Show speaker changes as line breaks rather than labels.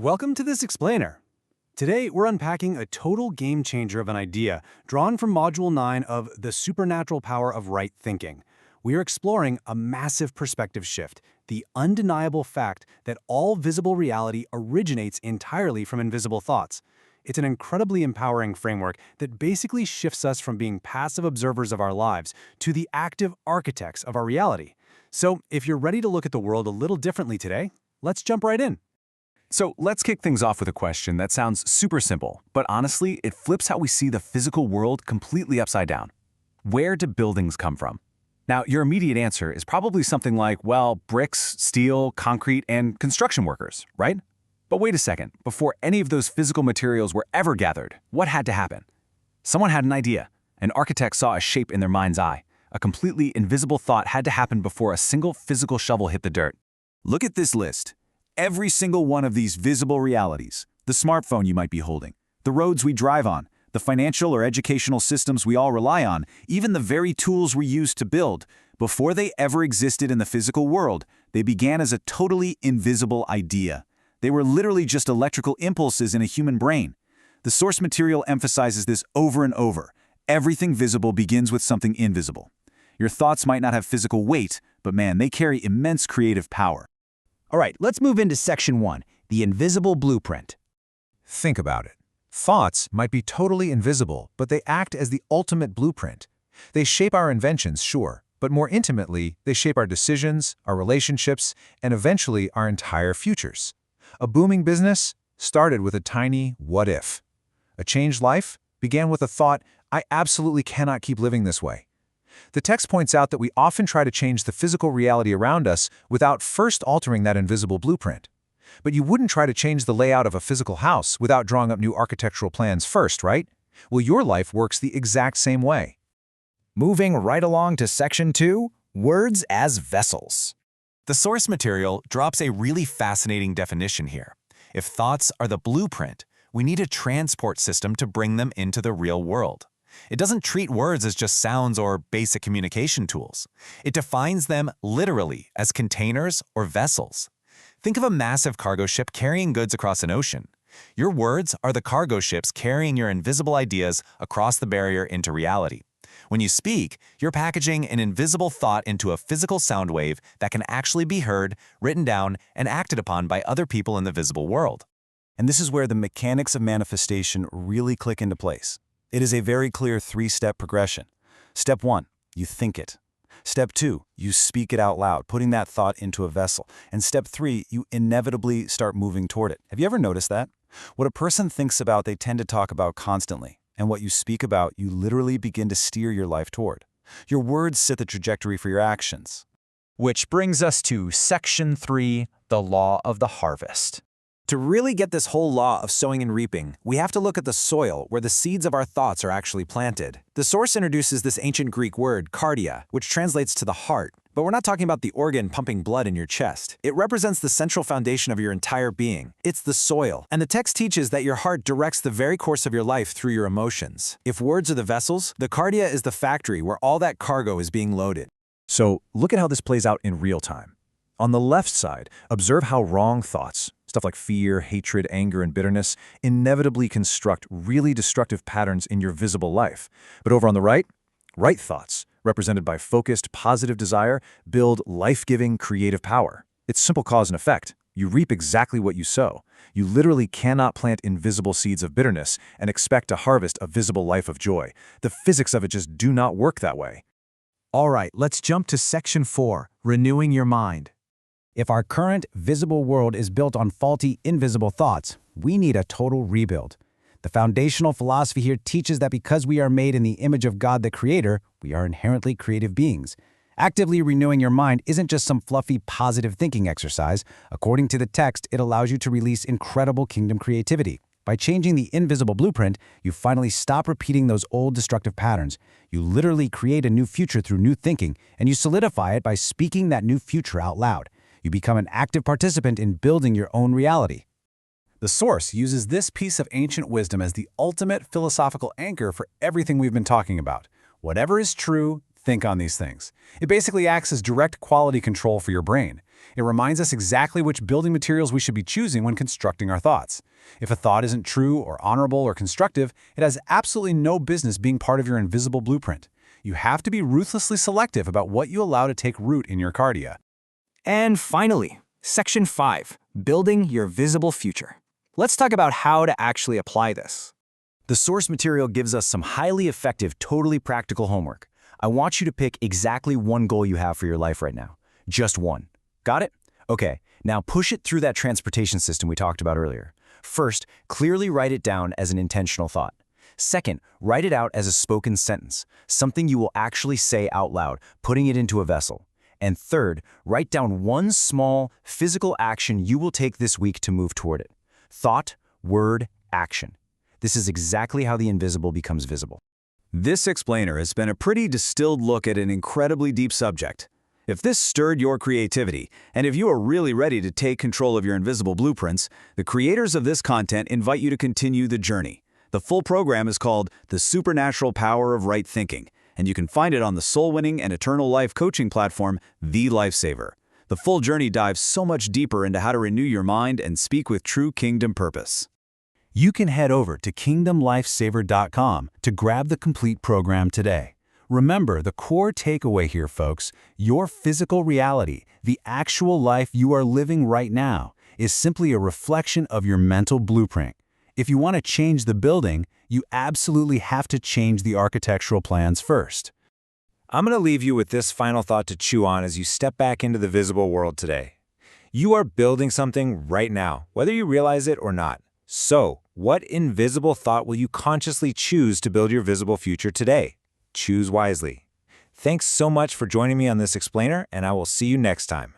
Welcome to this explainer. Today, we're unpacking a total game changer of an idea drawn from Module 9 of The Supernatural Power of Right Thinking. We are exploring a massive perspective shift, the undeniable fact that all visible reality originates entirely from invisible thoughts. It's an incredibly empowering framework that basically shifts us from being passive observers of our lives to the active architects of our reality. So, if you're ready to look at the world a little differently today, let's jump right in.
So let's kick things off with a question that sounds super simple, but honestly, it flips how we see the physical world completely upside down. Where do buildings come from? Now, your immediate answer is probably something like, well, bricks, steel, concrete, and construction workers, right? But wait a second, before any of those physical materials were ever gathered, what had to happen? Someone had an idea. An architect saw a shape in their mind's eye. A completely invisible thought had to happen before a single physical shovel hit the dirt. Look at this list. Every single one of these visible realities, the smartphone you might be holding, the roads we drive on, the financial or educational systems we all rely on, even the very tools we use to build, before they ever existed in the physical world, they began as a totally invisible idea. They were literally just electrical impulses in a human brain. The source material emphasizes this over and over. Everything visible begins with something invisible. Your thoughts might not have physical weight, but man, they carry immense creative power.
All right, let's move into Section 1, the invisible blueprint.
Think about it. Thoughts might be totally invisible, but they act as the ultimate blueprint. They shape our inventions, sure, but more intimately, they shape our decisions, our relationships, and eventually our entire futures. A booming business started with a tiny what if. A changed life began with a thought, I absolutely cannot keep living this way. The text points out that we often try to change the physical reality around us without first altering that invisible blueprint. But you wouldn't try to change the layout of a physical house without drawing up new architectural plans first, right? Well, your life works the exact same way.
Moving right along to Section 2, words as vessels.
The source material drops a really fascinating definition here. If thoughts are the blueprint, we need a transport system to bring them into the real world. It doesn't treat words as just sounds or basic communication tools. It defines them literally as containers or vessels. Think of a massive cargo ship carrying goods across an ocean. Your words are the cargo ships carrying your invisible ideas across the barrier into reality. When you speak, you're packaging an invisible thought into a physical sound wave that can actually be heard, written down, and acted upon by other people in the visible world.
And this is where the mechanics of manifestation really click into place. It is a very clear three-step progression. Step 1, you think it. Step 2, you speak it out loud, putting that thought into a vessel. And step 3, you inevitably start moving toward it. Have you ever noticed that? What a person thinks about, they tend to talk about constantly. And what you speak about, you literally begin to steer your life toward. Your words set the trajectory for your actions.
Which brings us to Section 3, the law of the harvest. To really get this whole law of sowing and reaping, we have to look at the soil where the seeds of our thoughts are actually planted. The source introduces this ancient Greek word, cardia, which translates to the heart. But we're not talking about the organ pumping blood in your chest. It represents the central foundation of your entire being. It's the soil. And the text teaches that your heart directs the very course of your life through your emotions. If words are the vessels, the cardia is the factory where all that cargo is being loaded.
So look at how this plays out in real time. On the left side, observe how wrong thoughts, stuff like fear, hatred, anger, and bitterness, inevitably construct really destructive patterns in your visible life. But over on the right, right thoughts, represented by focused, positive desire, build life-giving, creative power. It's simple cause and effect. You reap exactly what you sow. You literally cannot plant invisible seeds of bitterness and expect to harvest a visible life of joy. The physics of it just do not work that way.
All right, let's jump to Section 4, renewing your mind. If our current visible world is built on faulty, invisible thoughts, we need a total rebuild. The foundational philosophy here teaches that because we are made in the image of God the Creator, we are inherently creative beings. Actively renewing your mind isn't just some fluffy, positive thinking exercise. According to the text, it allows you to release incredible kingdom creativity. By changing the invisible blueprint, you finally stop repeating those old destructive patterns. You literally create a new future through new thinking, and you solidify it by speaking that new future out loud. You become an active participant in building your own reality.
The source uses this piece of ancient wisdom as the ultimate philosophical anchor for everything we've been talking about. Whatever is true,
think on these things. It basically acts as direct quality control for your brain. It reminds us exactly which building materials we should be choosing when constructing our thoughts. If a thought isn't true or honorable or constructive, it has absolutely no business being part of your invisible blueprint. You have to be ruthlessly selective about what you allow to take root in your cardia.
And finally, Section 5, Building Your Visible Future. Let's talk about how to actually apply this.
The source material gives us some highly effective, totally practical homework. I want you to pick exactly one goal you have for your life right now. Just one. Got it? Okay, now push it through that transportation system we talked about earlier. First, clearly write it down as an intentional thought. Second, write it out as a spoken sentence, something you will actually say out loud, putting it into a vessel. And third, write down one small, physical action you will take this week to move toward it. Thought, word, action. This is exactly how the invisible becomes visible.
This explainer has been a pretty distilled look at an incredibly deep subject. If this stirred your creativity, and if you are really ready to take control of your invisible blueprints, the creators of this content invite you to continue the journey. The full program is called The Supernatural Power of Right Thinking, and you can find it on the soul-winning and eternal life coaching platform, The Lifesaver. The full journey dives so much deeper into how to renew your mind and speak with true kingdom purpose.
You can head over to kingdomlifesaver.com to grab the complete program today. Remember, the core takeaway here, folks, your physical reality, the actual life you are living right now, is simply a reflection of your mental blueprint. If you want to change the building, you absolutely have to change the architectural plans first.
I'm going to leave you with this final thought to chew on as you step back into the visible world today. You are building something right now, whether you realize it or not. So, what invisible thought will you consciously choose to build your visible future today? Choose wisely. Thanks so much for joining me on this explainer, and I will see you next time.